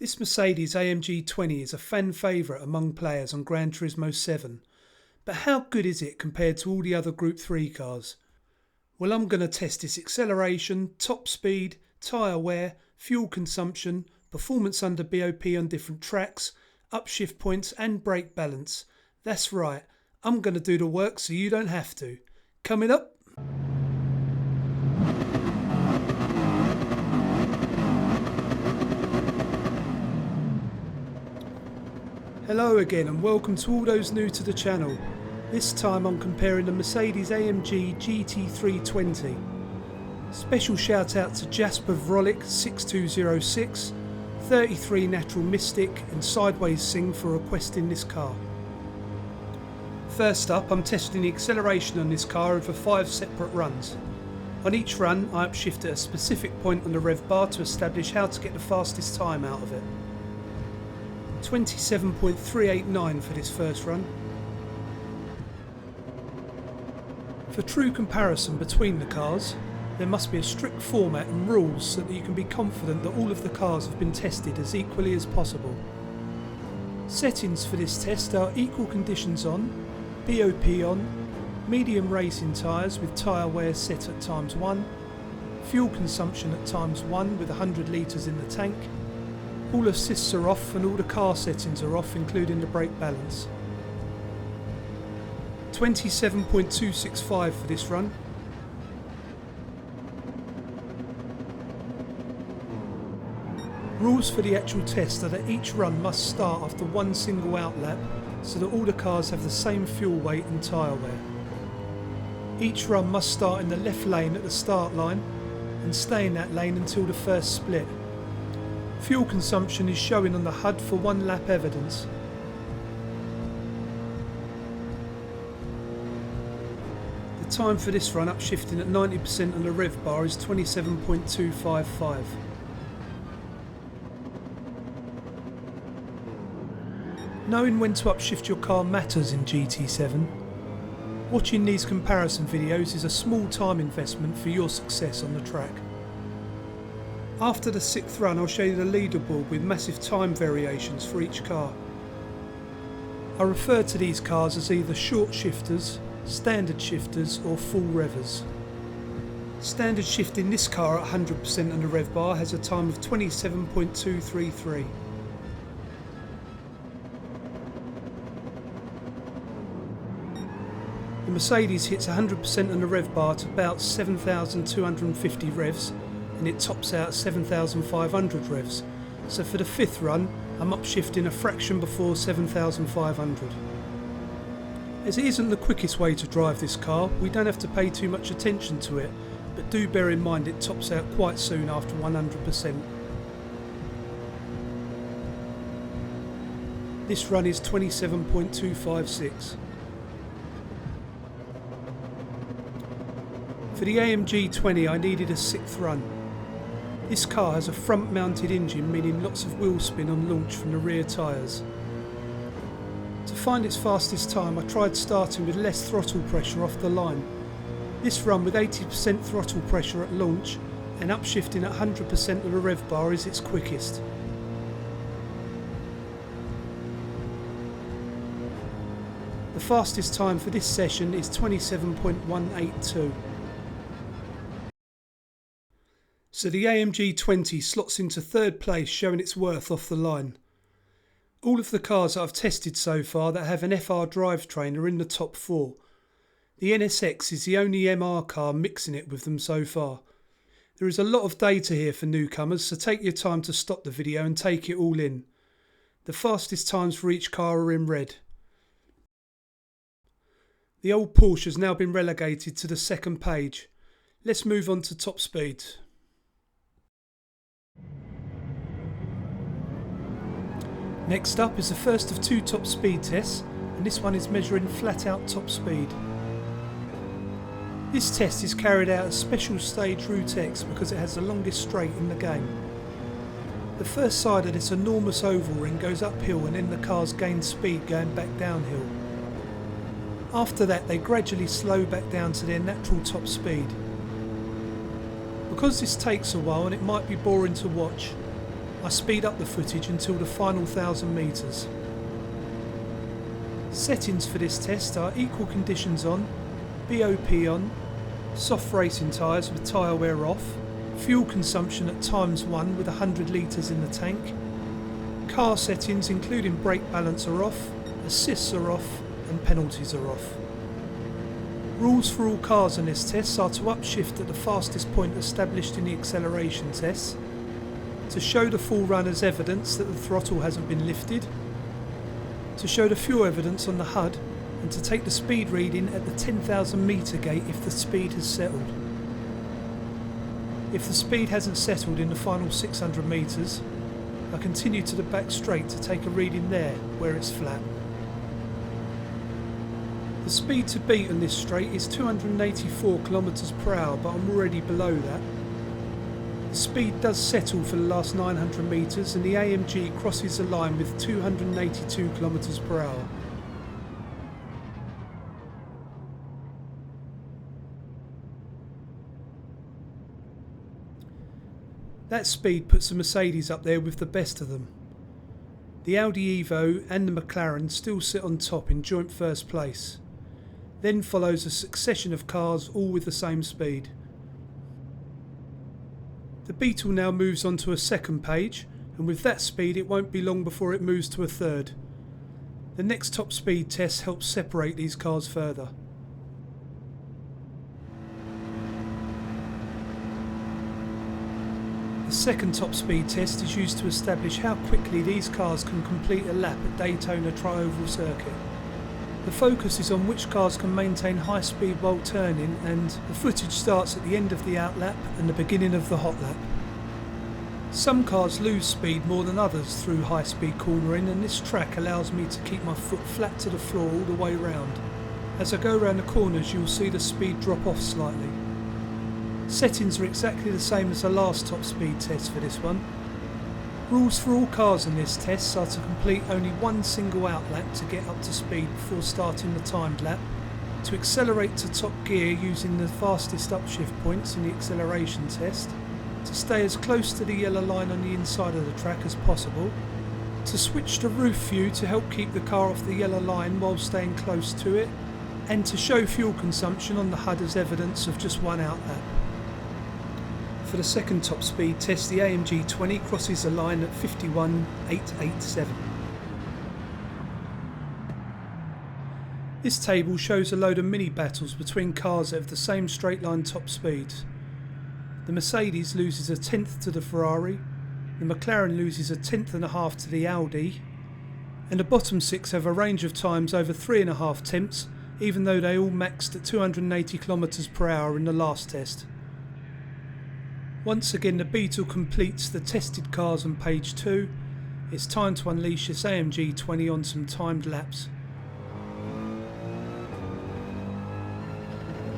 This Mercedes AMG 20 is a fan favourite among players on Gran Turismo 7, but how good is it compared to all the other Group 3 cars? Well, I'm going to test its acceleration, top speed, tyre wear, fuel consumption, performance under BOP on different tracks, upshift points and brake balance. That's right, I'm going to do the work so you don't have to. Coming up. Hello again and welcome to all those new to the channel. This time I'm comparing the Mercedes AMG GT3 20. Special shout out to Jasper Vrolik 6206, 33 Natural Mystic and Sideways Sing for requesting this car. First up, I'm testing the acceleration on this car over 5 separate runs. On each run I upshift at a specific point on the rev bar to establish how to get the fastest time out of it. 27.389 for this first run. For true comparison between the cars, there must be a strict format and rules so that you can be confident that all of the cars have been tested as equally as possible. Settings for this test are equal conditions on, BOP on, medium racing tyres with tyre wear set at ×1, fuel consumption at ×1 with 100 litres in the tank. All assists are off and all the car settings are off, including the brake balance. 27.265 for this run. Rules for the actual test are that each run must start after one single outlap so that all the cars have the same fuel weight and tyre wear. Each run must start in the left lane at the start line and stay in that lane until the first split. Fuel consumption is showing on the HUD for 1 lap evidence. The time for this run upshifting at 90% on the rev bar is 27.255. Knowing when to upshift your car matters in GT7. Watching these comparison videos is a small time investment for your success on the track. After the 6th run I'll show you the leaderboard with massive time variations for each car. I refer to these cars as either short shifters, standard shifters or full revvers. Standard shifting this car at 100% on the rev bar has a time of 27.233. The Mercedes hits 100% on the rev bar at about 7,250 revs and it tops out at 7,500 revs, so for the 5th run I'm upshifting a fraction before 7,500. As it isn't the quickest way to drive this car, we don't have to pay too much attention to it, but do bear in mind it tops out quite soon after 100%. This run is 27.256. For the AMG 20 I needed a 6th run. This car has a front mounted engine, meaning lots of wheel spin on launch from the rear tyres. To find its fastest time I tried starting with less throttle pressure off the line. This run with 80% throttle pressure at launch and upshifting at 100% of the rev bar is its quickest. The fastest time for this session is 27.182. So the AMG 20 slots into 3rd place, showing its worth off the line. All of the cars that I've tested so far that have an FR drivetrain are in the top 4. The NSX is the only MR car mixing it with them so far. There is a lot of data here for newcomers, so take your time to stop the video and take it all in. The fastest times for each car are in red. The old Porsche has now been relegated to the 2nd page. Let's move on to top speed. Next up is the first of 2 top speed tests, and this one is measuring flat out top speed. This test is carried out at special stage Route X because it has the longest straight in the game. The first side of this enormous oval ring goes uphill and then the cars gain speed going back downhill. After that they gradually slow back down to their natural top speed. Because this takes a while and it might be boring to watch, I speed up the footage until the final 1000 metres. Settings for this test are equal conditions on, BOP on, soft racing tyres with tyre wear off, fuel consumption at ×1 with 100 litres in the tank, car settings including brake balance are off, assists are off and penalties are off. Rules for all cars in this test are to upshift at the fastest point established in the acceleration tests, to show the full run as evidence that the throttle hasn't been lifted, to show the fuel evidence on the HUD, and to take the speed reading at the 10,000 metre gate if the speed has settled. If the speed hasn't settled in the final 600 metres, I continue to the back straight to take a reading there where it's flat. The speed to beat on this straight is 284 km/h, but I'm already below that. The speed does settle for the last 900 metres and the AMG crosses the line with 282 km/h. That speed puts the Mercedes up there with the best of them. The Audi Evo and the McLaren still sit on top in joint first place. Then follows a succession of cars all with the same speed. The Beetle now moves on to a second page, and with that speed it won't be long before it moves to a third. The next top speed test helps separate these cars further. The second top speed test is used to establish how quickly these cars can complete a lap at Daytona Tri-Oval Circuit. The focus is on which cars can maintain high speed while turning, and the footage starts at the end of the out lap and the beginning of the hot lap. Some cars lose speed more than others through high speed cornering, and this track allows me to keep my foot flat to the floor all the way round. As I go around the corners you'll see the speed drop off slightly. Settings are exactly the same as the last top speed test for this one. Rules for all cars in this test are to complete only one single out lap to get up to speed before starting the timed lap, to accelerate to top gear using the fastest upshift points in the acceleration test, to stay as close to the yellow line on the inside of the track as possible, to switch to roof view to help keep the car off the yellow line while staying close to it, and to show fuel consumption on the HUD as evidence of just one out lap. For the second top speed test, the AMG 20 crosses the line at 51,887. This table shows a load of mini battles between cars that have the same straight line top speeds. The Mercedes loses a tenth to the Ferrari, the McLaren loses a tenth and a half to the Audi, and the bottom six have a range of times over 3.5 tenths, even though they all maxed at 280 km/h in the last test. Once again the Beetle completes the tested cars on page 2. It's time to unleash this AMG 20 on some timed laps.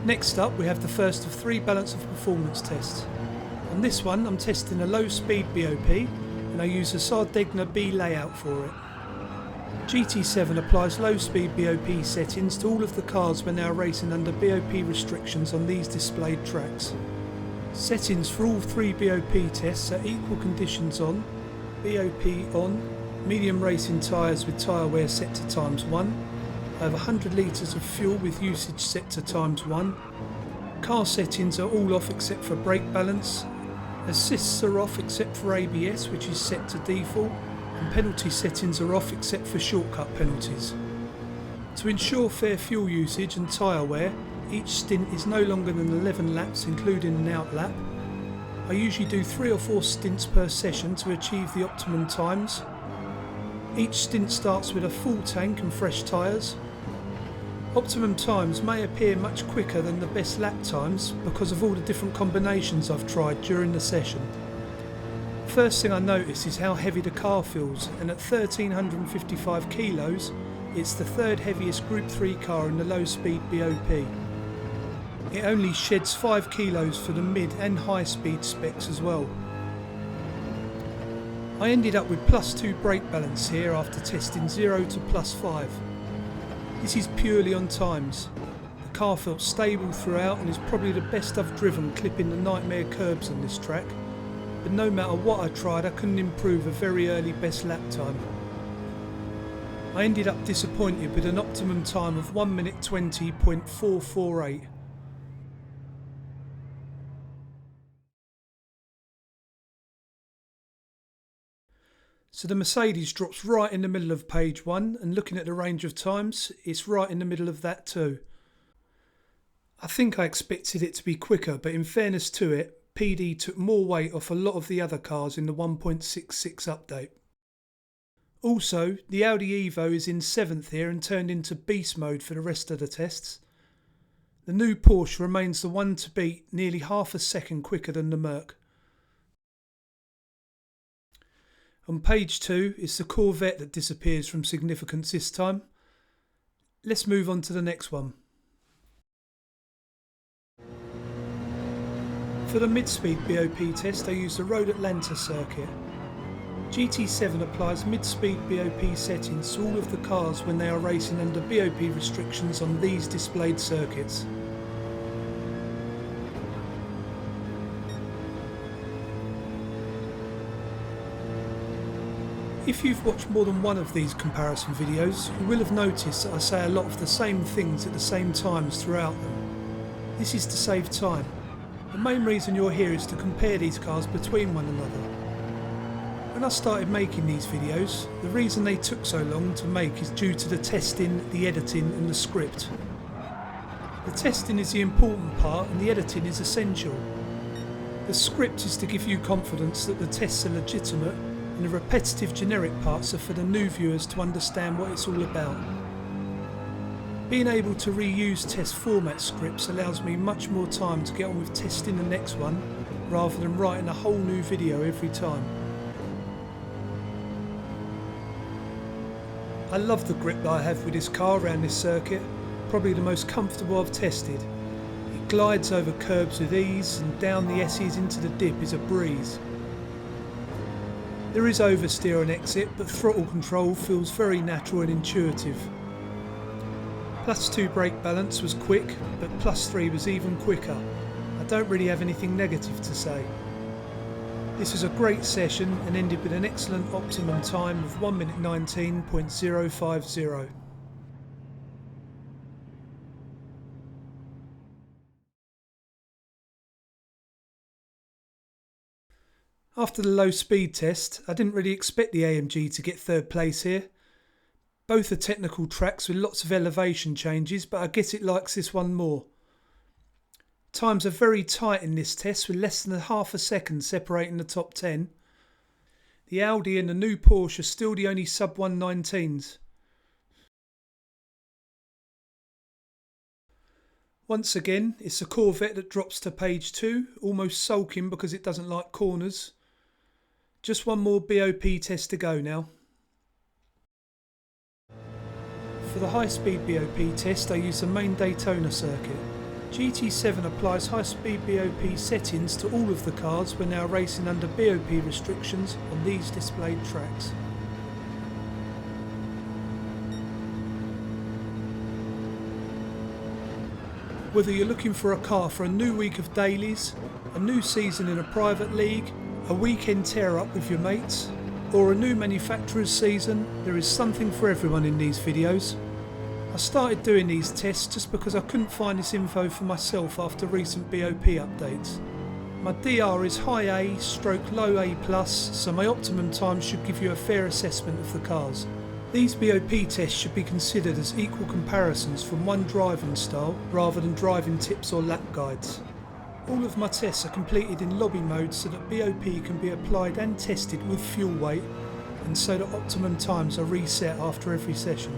Next up we have the first of 3 balance of performance tests. On this one I'm testing a low speed BOP and I use a Sardegna B layout for it. GT7 applies low speed BOP settings to all of the cars when they are racing under BOP restrictions on these displayed tracks. Settings for all 3 BOP tests are equal conditions on, BOP on, medium racing tyres with tyre wear set to ×1, I have 100 litres of fuel with usage set to ×1, car settings are all off except for brake balance, assists are off except for ABS which is set to default, and penalty settings are off except for shortcut penalties. To ensure fair fuel usage and tyre wear, each stint is no longer than 11 laps including an out lap. I usually do 3 or 4 stints per session to achieve the optimum times. Each stint starts with a full tank and fresh tyres. Optimum times may appear much quicker than the best lap times because of all the different combinations I've tried during the session. First thing I notice is how heavy the car feels, and at 1355 kilos it's the 3rd heaviest Group 3 car in the low speed BOP. It only sheds 5 kilos for the mid and high speed specs as well. I ended up with +2 brake balance here after testing 0 to +5. This is purely on times. The car felt stable throughout and is probably the best I've driven clipping the nightmare curbs on this track. but no matter what I tried I couldn't improve a very early best lap time. I ended up disappointed with an optimum time of 1 minute 20.448. So the Mercedes drops right in the middle of page 1, and looking at the range of times, it's right in the middle of that too. I think I expected it to be quicker, but in fairness to it, PD took more weight off a lot of the other cars in the 1.66 update. Also, the Audi Evo is in 7th here and turned into beast mode for the rest of the tests. The new Porsche remains the one to beat, nearly half a second quicker than the Merc. On page 2 is the Corvette that disappears from significance this time. Let's move on to the next one. For the mid-speed BOP test I used the Road Atlanta circuit. GT7 applies mid-speed BOP settings to all of the cars when they are racing under BOP restrictions on these displayed circuits. If you've watched more than one of these comparison videos, you will have noticed that I say a lot of the same things at the same times throughout them. This is to save time. The main reason you're here is to compare these cars between one another. When I started making these videos, the reason they took so long to make is due to the testing, the editing and the script. The testing is the important part and the editing is essential. The script is to give you confidence that the tests are legitimate, and the repetitive generic parts are for the new viewers to understand what it's all about. Being able to reuse test format scripts allows me much more time to get on with testing the next one rather than writing a whole new video every time. I love the grip that I have with this car around this circuit, probably the most comfortable I've tested. It glides over curbs with ease and down the S's into the dip is a breeze. There is oversteer on exit, but throttle control feels very natural and intuitive. +2 brake balance was quick, but +3 was even quicker. I don't really have anything negative to say. This was a great session and ended with an excellent optimum time of 1 minute 19.050. After the low speed test, I didn't really expect the AMG to get third place here. Both are technical tracks with lots of elevation changes, but I guess it likes this one more. Times are very tight in this test with less than half a second separating the top 10. The Audi and the new Porsche are still the only sub 119s. Once again, it's a Corvette that drops to page 2, almost sulking because it doesn't like corners. Just one more BOP test to go now. For the high-speed BOP test I use the main Daytona circuit. GT7 applies high-speed BOP settings to all of the cars when they are racing under BOP restrictions on these displayed tracks. Whether you're looking for a car for a new week of dailies, a new season in a private league, a weekend tear-up with your mates, or a new manufacturer's season, there is something for everyone in these videos. I started doing these tests just because I couldn't find this info for myself after recent BOP updates. My DR is high A/low A+, so my optimum time should give you a fair assessment of the cars. These BOP tests should be considered as equal comparisons from one driving style rather than driving tips or lap guides. All of my tests are completed in lobby mode so that BOP can be applied and tested with fuel weight, and so that optimum times are reset after every session.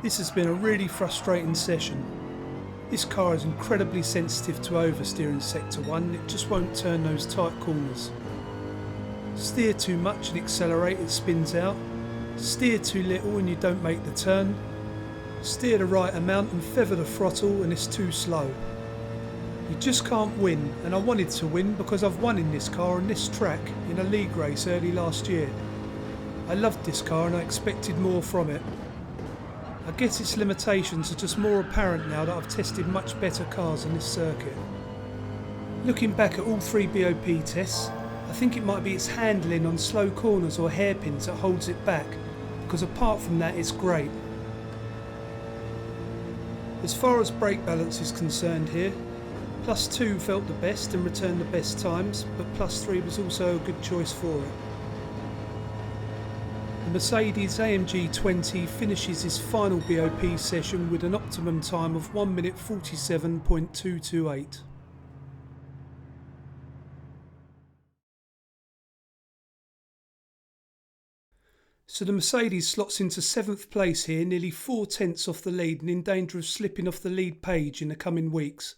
This has been a really frustrating session. This car is incredibly sensitive to oversteer in sector 1, it just won't turn those tight corners. Steer too much and accelerate, it spins out. Steer too little and you don't make the turn. Steer the right amount and feather the throttle and it's too slow. You just can't win, and I wanted to win because I've won in this car on this track in a league race early last year. I loved this car and I expected more from it. I guess its limitations are just more apparent now that I've tested much better cars on this circuit. Looking back at all three BOP tests, I think it might be its handling on slow corners or hairpins that holds it back, because apart from that it's great. As far as brake balance is concerned here, +2 felt the best and returned the best times, but +3 was also a good choice for it. The Mercedes AMG GT3 finishes its final BOP session with an optimum time of 1 minute 47.228. So the Mercedes slots into 7th place here, nearly 4/10 off the lead and in danger of slipping off the lead page in the coming weeks.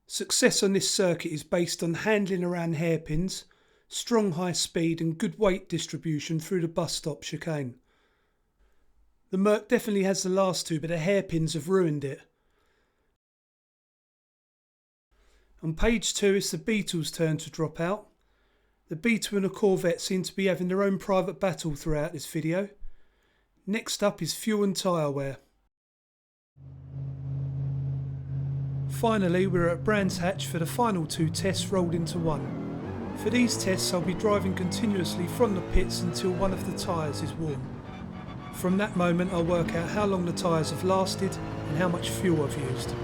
Success on this circuit is based on handling around hairpins, strong high speed and good weight distribution through the bus stop chicane. The Merc definitely has the last two, but the hairpins have ruined it. On page 2 it's the Beetle's turn to drop out. The Beetle and the Corvette seem to be having their own private battle throughout this video. Next up is fuel and tyre wear. Finally, we're at Brands Hatch for the final two tests rolled into one. For these tests I'll be driving continuously from the pits until one of the tyres is worn. From that moment I'll work out how long the tyres have lasted and how much fuel I've used.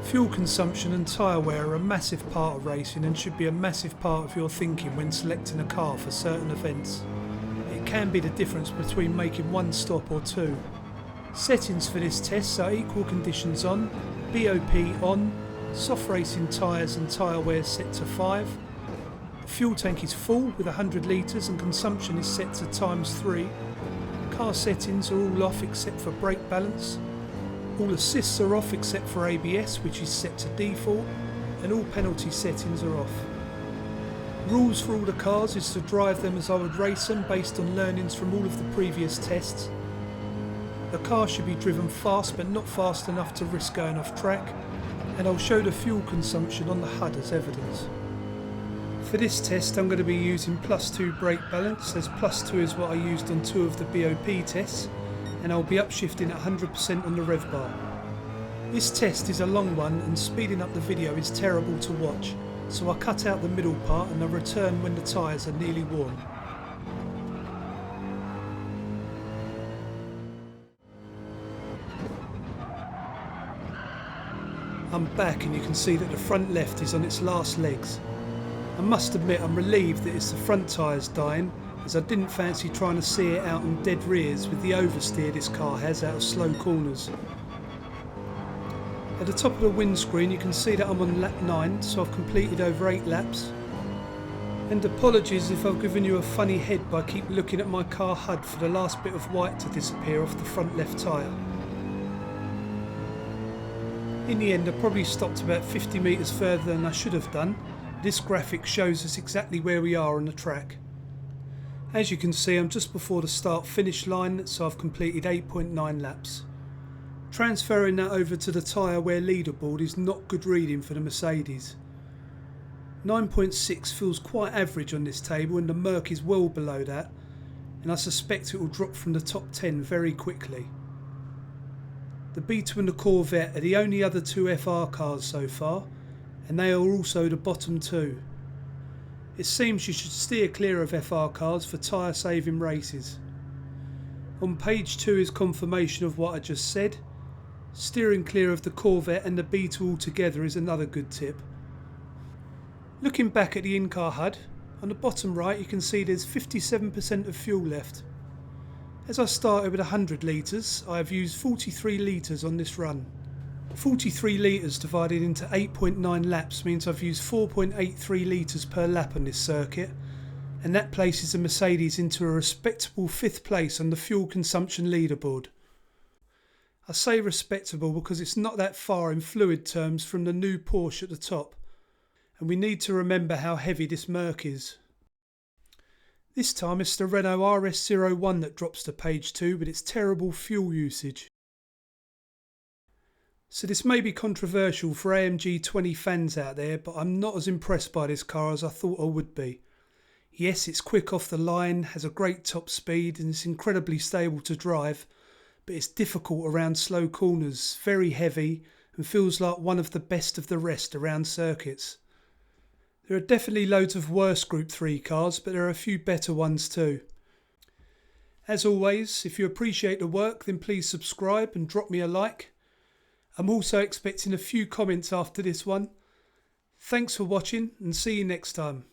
Fuel consumption and tyre wear are a massive part of racing and should be a massive part of your thinking when selecting a car for certain events. It can be the difference between making one stop or two. Settings for this test are equal conditions on, BOP on, soft racing tyres and tyre wear set to 5. The fuel tank is full with 100 litres and consumption is set to ×3. Car settings are all off except for brake balance. All assists are off except for ABS, which is set to default, and all penalty settings are off. Rules for all the cars is to drive them as I would race them based on learnings from all of the previous tests. The car should be driven fast but not fast enough to risk going off track, and I'll show the fuel consumption on the HUD as evidence. For this test I'm going to be using +2 brake balance, as +2 is what I used on 2 of the BOP tests, and I'll be upshifting at 100% on the rev bar. This test is a long one and speeding up the video is terrible to watch, so I cut out the middle part and I return when the tyres are nearly worn. I'm back and you can see that the front left is on its last legs. I must admit I'm relieved that it's the front tyres dying, as I didn't fancy trying to see it out on dead rears with the oversteer this car has out of slow corners. At the top of the windscreen you can see that I'm on lap 9, so I've completed over 8 laps. And apologies if I've given you a funny head by keep looking at my car HUD for the last bit of white to disappear off the front left tyre. In the end I probably stopped about 50 metres further than I should have done. This graphic shows us exactly where we are on the track. As you can see I'm just before the start finish line, so I've completed 8.9 laps. Transferring that over to the tyre wear leaderboard is not good reading for the Mercedes. 9.6 feels quite average on this table and the Merc is well below that, and I suspect it will drop from the top 10 very quickly. The Beetle and the Corvette are the only other two FR cars so far, and they are also the bottom two. It seems you should steer clear of FR cars for tyre saving races. On page 2 is confirmation of what I just said. Steering clear of the Corvette and the Beetle altogether is another good tip. Looking back at the in-car HUD, on the bottom right you can see there's 57% of fuel left. As I started with 100 litres, I have used 43 litres on this run. 43 litres divided into 8.9 laps means I've used 4.83 litres per lap on this circuit, and that places the Mercedes into a respectable 5th place on the fuel consumption leaderboard. I say respectable because it's not that far in fluid terms from the new Porsche at the top, and we need to remember how heavy this Merc is. This time it's the Renault RS01 that drops to page 2 with its terrible fuel usage. So this may be controversial for AMG 20 fans out there, but I'm not as impressed by this car as I thought I would be. Yes, it's quick off the line, has a great top speed and it's incredibly stable to drive, but it's difficult around slow corners, very heavy and feels like one of the rest around circuits. There are definitely loads of worse Group 3 cars, but there are a few better ones too. As always, if you appreciate the work, then please subscribe and drop me a like. I'm also expecting a few comments after this one. Thanks for watching and see you next time.